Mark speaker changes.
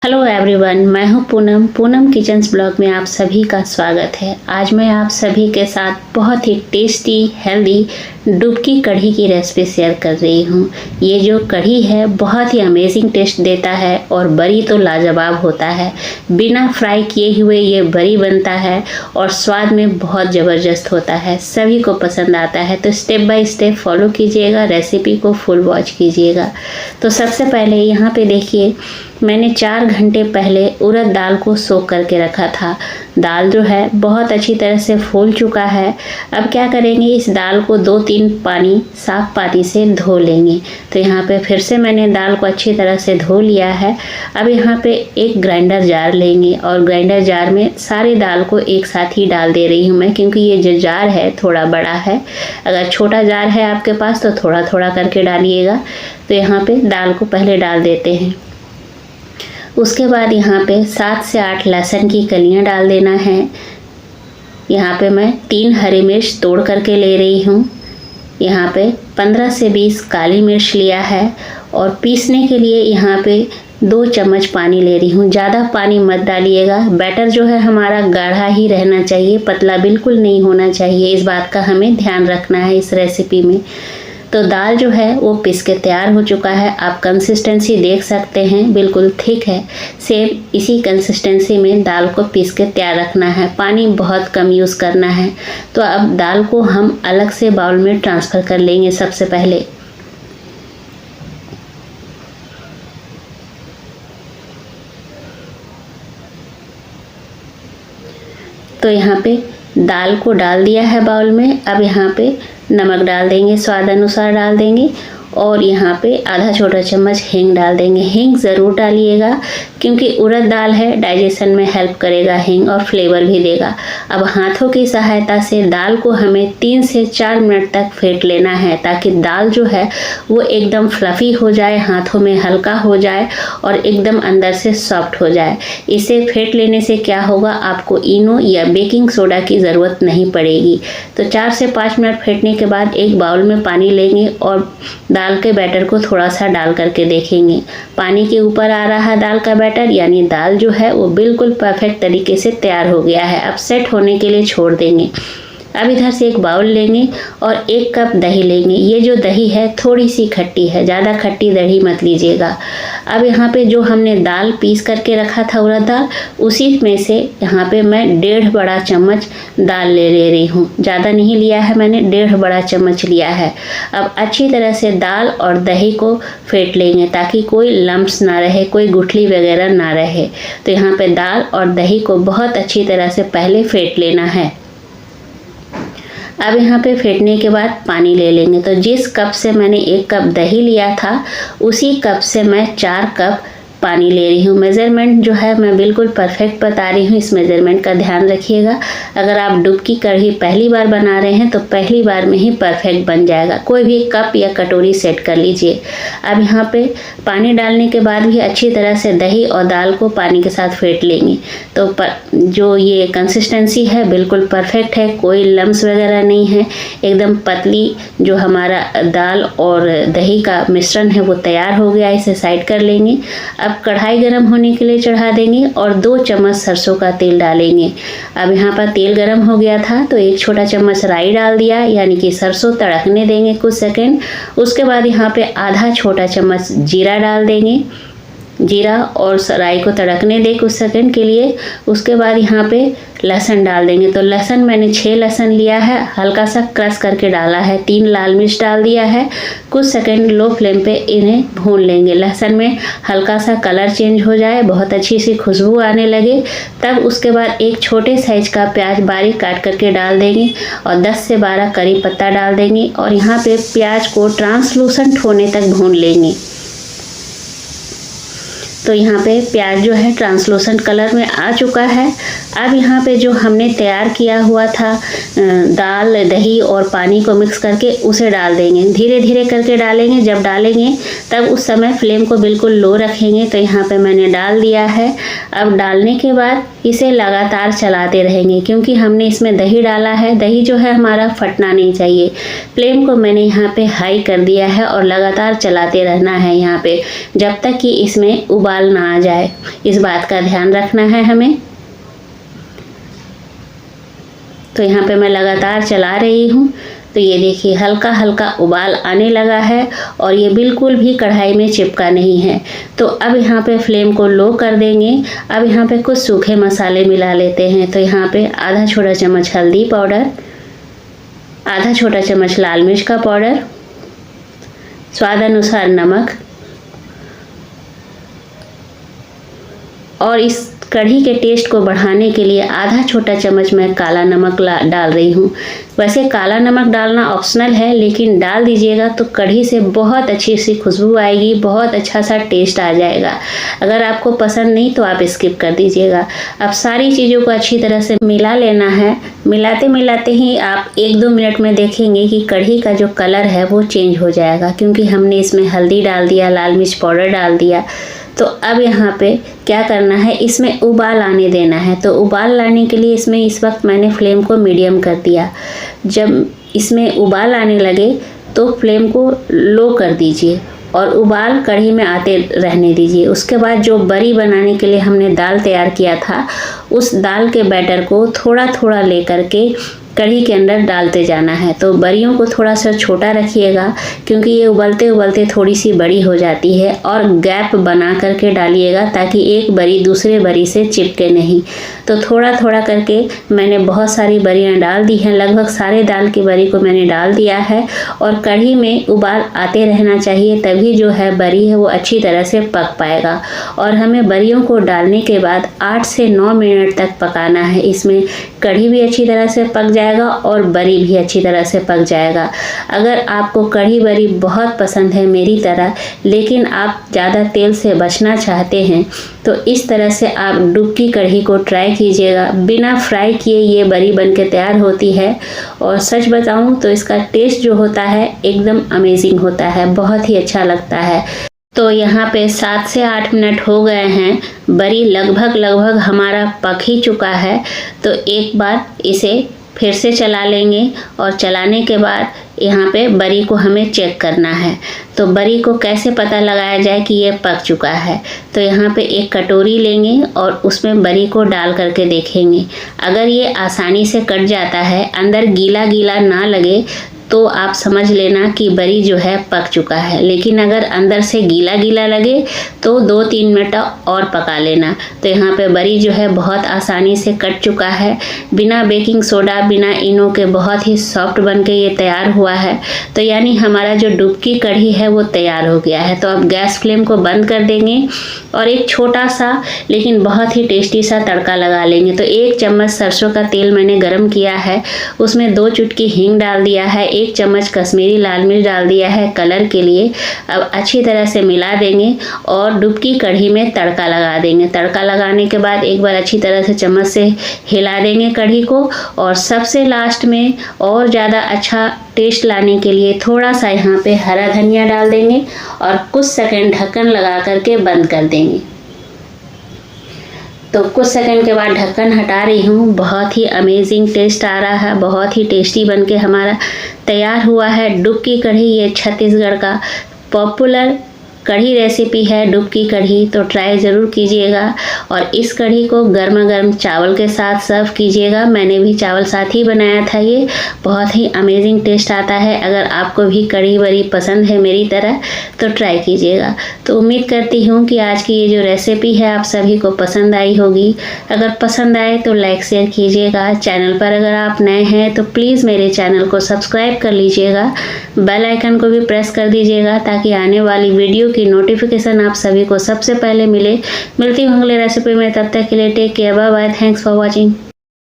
Speaker 1: Hello everyone, मैं हूं Poonam kitchens blog में आप सभी का स्वागत है। आज मैं आप सभी के साथ बहुत ही टेस्टी हेल्दी डुबकी कढ़ी की रेसिपी शेयर कर रही हूं। ये जो कढ़ी है बहुत ही अमेजिंग टेस्ट देता है और बरी तो लाजवाब होता है। बिना फ्राई किए हुए ये बरी बनता है और स्वाद में बहुत ज़बरदस्त होता है, सभी को पसंद आता है। तो स्टेप बाय स्टेप फॉलो कीजिएगा, रेसिपी को फुल वॉच कीजिएगा। तो सबसे पहले यहाँ पे देखिए, मैंने 4 घंटे पहले उड़द दाल को सोख करके रखा था। दाल जो है बहुत अच्छी तरह से फूल चुका है। अब क्या करेंगे, इस दाल को 2-3 पानी साफ पानी से धो लेंगे। तो यहाँ पे फिर से मैंने दाल को अच्छी तरह से धो लिया है। अब यहाँ पे एक ग्राइंडर जार लेंगे और ग्राइंडर जार में सारी दाल को एक साथ ही डाल दे रही हूँ मैं, क्योंकि ये जो जार है थोड़ा बड़ा है। अगर छोटा जार है आपके पास तो थोड़ा थोड़ा करके डालिएगा। तो यहाँ पे दाल को पहले डाल देते हैं। उसके बाद यहाँ पे 7 से 8 लहसुन की कलियाँ डाल देना है। यहाँ पे मैं 3 हरी मिर्च तोड़ करके ले रही हूँ। यहाँ पे 15 से 20 काली मिर्च लिया है और पीसने के लिए यहाँ पे 2 चम्मच पानी ले रही हूँ। ज़्यादा पानी मत डालिएगा। बैटर जो है हमारा गाढ़ा ही रहना चाहिए, पतला बिल्कुल नहीं होना चाहिए। इस बात का हमें ध्यान रखना है इस रेसिपी में। तो दाल जो है वो पीस के तैयार हो चुका है। आप कंसिस्टेंसी देख सकते हैं, बिल्कुल थिक है। सेम इसी कंसिस्टेंसी में दाल को पीस के तैयार रखना है। पानी बहुत कम यूज़ करना है। तो अब दाल को हम अलग से बाउल में ट्रांसफ़र कर लेंगे सबसे पहले। तो यहाँ पे दाल को डाल दिया है बाउल में। अब यहाँ पे नमक डाल देंगे, स्वाद अनुसार डाल देंगे और यहाँ पे आधा छोटा चम्मच हींग डाल देंगे। हींग ज़रूर डालिएगा क्योंकि उड़द दाल है, डाइजेशन में हेल्प करेगा हींग और फ्लेवर भी देगा। अब हाथों की सहायता से दाल को हमें 3 से 4 मिनट तक फेंट लेना है, ताकि दाल जो है वो एकदम फ्लफ़ी हो जाए, हाथों में हल्का हो जाए और एकदम अंदर से सॉफ्ट हो जाए। इसे फेंट लेने से क्या होगा, आपको इनो या बेकिंग सोडा की ज़रूरत नहीं पड़ेगी। तो 4 से 5 मिनट फेंटने के बाद एक बाउल में पानी लेंगे और दाल के बैटर को थोड़ा सा डाल करके देखेंगे। पानी के ऊपर आ रहा है दाल का बैटर, यानी दाल जो है वो बिल्कुल परफेक्ट तरीके से तैयार हो गया है। अब सेट होने के लिए छोड़ देंगे। अब इधर से एक बाउल लेंगे और 1 कप दही लेंगे। ये जो दही है थोड़ी सी खट्टी है, ज़्यादा खट्टी दही मत लीजिएगा। अब यहाँ पे जो हमने दाल पीस करके रखा था उड़द दाल, उसी में से यहाँ पे मैं 1.5 बड़ा चम्मच दाल ले रही हूँ। ज़्यादा नहीं लिया है मैंने, 1.5 बड़ा चम्मच लिया है। अब अच्छी तरह से दाल और दही को फेंट लेंगे ताकि कोई लम्प्स ना रहे, कोई गुठली वगैरह ना रहे। तो यहाँ पे दाल और दही को बहुत अच्छी तरह से पहले फेंट लेना है। अब यहाँ पे फेंटने के बाद पानी ले लेंगे। तो जिस कप से मैंने 1 कप दही लिया था, उसी कप से मैं 4 कप पानी ले रही हूँ। मेज़रमेंट जो है मैं बिल्कुल परफेक्ट बता रही हूँ, इस मेज़रमेंट का ध्यान रखिएगा। अगर आप डुबकी कढ़ी पहली बार बना रहे हैं तो पहली बार में ही परफेक्ट बन जाएगा। कोई भी कप या कटोरी सेट कर लीजिए। अब यहाँ पे पानी डालने के बाद भी अच्छी तरह से दही और दाल को पानी के साथ फेंट लेंगे। तो जो ये कंसिस्टेंसी है बिल्कुल परफेक्ट है, कोई लम्स वगैरह नहीं है। एकदम पतली जो हमारा दाल और दही का मिश्रण है वो तैयार हो गया। इसे साइड कर लेंगे। अब कढ़ाई गरम होने के लिए चढ़ा देंगे और 2 चम्मच सरसों का तेल डालेंगे। अब यहाँ पर तेल गरम हो गया था तो 1 छोटा चम्मच राई डाल दिया, यानी कि सरसों तड़कने देंगे कुछ सेकंड। उसके बाद यहाँ पे आधा छोटा चम्मच जीरा डाल देंगे। जीरा और राई को तड़कने दें कुछ सेकंड के लिए। उसके बाद यहाँ पे लहसुन डाल देंगे। तो लहसुन मैंने 6 लहसुन लिया है, हल्का सा क्रश करके डाला है। 3 लाल मिर्च डाल दिया है। कुछ सेकंड लो फ्लेम पे इन्हें भून लेंगे। लहसुन में हल्का सा कलर चेंज हो जाए, बहुत अच्छी सी खुशबू आने लगे, तब उसके बाद एक छोटे साइज का प्याज बारीक काट करके डाल देंगे और 10 से 12 करी पत्ता डाल देंगे और यहाँ पे प्याज को ट्रांसलूसेंट होने तक भून लेंगे। तो यहाँ पे प्याज जो है ट्रांसलूसेंट कलर में आ चुका है। अब यहाँ पे जो हमने तैयार किया हुआ था दाल, दही और पानी को मिक्स करके उसे डाल देंगे। धीरे धीरे करके डालेंगे। जब डालेंगे तब उस समय फ्लेम को बिल्कुल लो रखेंगे। तो यहाँ पे मैंने डाल दिया है। अब डालने के बाद इसे लगातार चलाते रहेंगे, क्योंकि हमने इसमें दही डाला है। दही जो है हमारा फटना नहीं चाहिए। फ्लेम को मैंने यहाँ पे हाई कर दिया है और लगातार चलाते रहना है यहाँ पे, जब तक कि इसमें उबाल उबाल ना आ जाए, इस बात का ध्यान रखना है हमें। तो यहाँ पे मैं लगातार चला रही हूँ। तो ये देखिए हल्का हल्का उबाल आने लगा है और ये बिल्कुल भी कढ़ाई में चिपका नहीं है। तो अब यहाँ पे फ्लेम को लो कर देंगे। अब यहाँ पे कुछ सूखे मसाले मिला लेते हैं। तो यहाँ पे आधा छोटा चम्मच हल्दी पाउडर, आधा छोटा चम्मच लाल मिर्च का पाउडर, स्वाद अनुसार नमक, और इस कढ़ी के टेस्ट को बढ़ाने के लिए आधा छोटा चम्मच मैं काला नमक डाल रही हूँ। वैसे काला नमक डालना ऑप्शनल है, लेकिन डाल दीजिएगा तो कढ़ी से बहुत अच्छी सी खुशबू आएगी, बहुत अच्छा सा टेस्ट आ जाएगा। अगर आपको पसंद नहीं तो आप स्किप कर दीजिएगा। अब सारी चीज़ों को अच्छी तरह से मिला लेना है। मिलाते मिलाते ही आप 1-2 मिनट में देखेंगे कि कढ़ी का जो कलर है वो चेंज हो जाएगा, क्योंकि हमने इसमें हल्दी डाल दिया, लाल मिर्च पाउडर डाल दिया। तो अब यहाँ पे क्या करना है, इसमें उबाल आने देना है। तो उबाल लाने के लिए इसमें इस वक्त मैंने फ्लेम को मीडियम कर दिया। जब इसमें उबाल आने लगे तो फ्लेम को लो कर दीजिए और उबाल कढ़ी में आते रहने दीजिए। उसके बाद जो बरी बनाने के लिए हमने दाल तैयार किया था, उस दाल के बैटर को थोड़ा थोड़ा लेकर के कढ़ी के अंदर डालते जाना है। तो बरियों को थोड़ा सा छोटा रखिएगा, क्योंकि ये उबलते उबलते थोड़ी सी बड़ी हो जाती है, और गैप बना करके डालिएगा ताकि एक बरी दूसरे बरी से चिपके नहीं। तो थोड़ा थोड़ा करके मैंने बहुत सारी बरियां डाल दी हैं। लगभग सारे दाल की बरी को मैंने डाल दिया है, और कढ़ी में उबाल आते रहना चाहिए, तभी जो है बरी है वो अच्छी तरह से पक पाएगा। और हमें बरियों को डालने के बाद 8 से 9 मिनट तक पकाना है। इसमें कढ़ी भी अच्छी तरह से पक जाएगा और बरी भी अच्छी तरह से पक जाएगा। अगर आपको कढ़ी बरी बहुत पसंद है मेरी तरह, लेकिन आप ज़्यादा तेल से बचना चाहते हैं, तो इस तरह से आप डुबकी कढ़ी को ट्राई कीजिएगा। बिना फ्राई किए ये बरी बनके तैयार होती है, और सच बताऊं तो इसका टेस्ट जो होता है एकदम अमेजिंग होता है, बहुत ही अच्छा लगता है। तो यहाँ पे 7 से 8 मिनट हो गए हैं। बरी लगभग हमारा पक ही चुका है। तो एक बार इसे फिर से चला लेंगे, और चलाने के बाद यहाँ पे बरी को हमें चेक करना है। तो बरी को कैसे पता लगाया जाए कि ये पक चुका है, तो यहाँ पे एक कटोरी लेंगे और उसमें बरी को डाल करके देखेंगे। अगर ये आसानी से कट जाता है, अंदर गीला गीला ना लगे, तो आप समझ लेना कि बरी जो है पक चुका है। लेकिन अगर अंदर से गीला गीला लगे तो 2-3 मिनट और पका लेना। तो यहाँ पे बरी जो है बहुत आसानी से कट चुका है। बिना बेकिंग सोडा, बिना इनो के बहुत ही सॉफ्ट बन के ये तैयार हुआ है। तो यानी हमारा जो डुबकी कढ़ी है वो तैयार हो गया है। तो अब गैस फ्लेम को बंद कर देंगे और एक छोटा सा लेकिन बहुत ही टेस्टी सा तड़का लगा लेंगे। तो 1 चम्मच सरसों का तेल मैंने गरम किया है, उसमें 2 चुटकी हींग डाल दिया है, 1 चम्मच कश्मीरी लाल मिर्च डाल दिया है कलर के लिए। अब अच्छी तरह से मिला देंगे और डुबकी कढ़ी में तड़का लगा देंगे। तड़का लगाने के बाद एक बार अच्छी तरह से चम्मच से हिला देंगे कढ़ी को, और सबसे लास्ट में और ज़्यादा अच्छा टेस्ट लाने के लिए थोड़ा सा यहाँ पे हरा धनिया डाल देंगे और कुछ सेकंड ढक्कन लगा करके बंद कर देंगे। तो कुछ सेकंड के बाद ढक्कन हटा रही हूँ। बहुत ही अमेजिंग टेस्ट आ रहा है, बहुत ही टेस्टी बनके हमारा तैयार हुआ है डुबकी कढ़ी। ये छत्तीसगढ़ का पॉपुलर कढ़ी रेसिपी है डुबकी कढ़ी, तो ट्राई ज़रूर कीजिएगा। और इस कढ़ी को गर्मा गर्म चावल के साथ सर्व कीजिएगा। मैंने भी चावल साथ ही बनाया था। ये बहुत ही अमेजिंग टेस्ट आता है। अगर आपको भी कढ़ी बड़ी पसंद है मेरी तरह तो ट्राई कीजिएगा। तो उम्मीद करती हूँ कि आज की ये जो रेसिपी है आप सभी को पसंद आई होगी। अगर पसंद आए तो लाइक शेयर कीजिएगा। चैनल पर अगर आप नए हैं तो प्लीज़ मेरे चैनल को सब्सक्राइब कर लीजिएगा। बेल आइकन को भी प्रेस कर दीजिएगा ताकि आने वाली वीडियो की नोटिफिकेशन आप सभी को सबसे पहले मिलती हूँ अगले रेसिपी में। तब तक के लिए take care, bye bye, thanks for watching.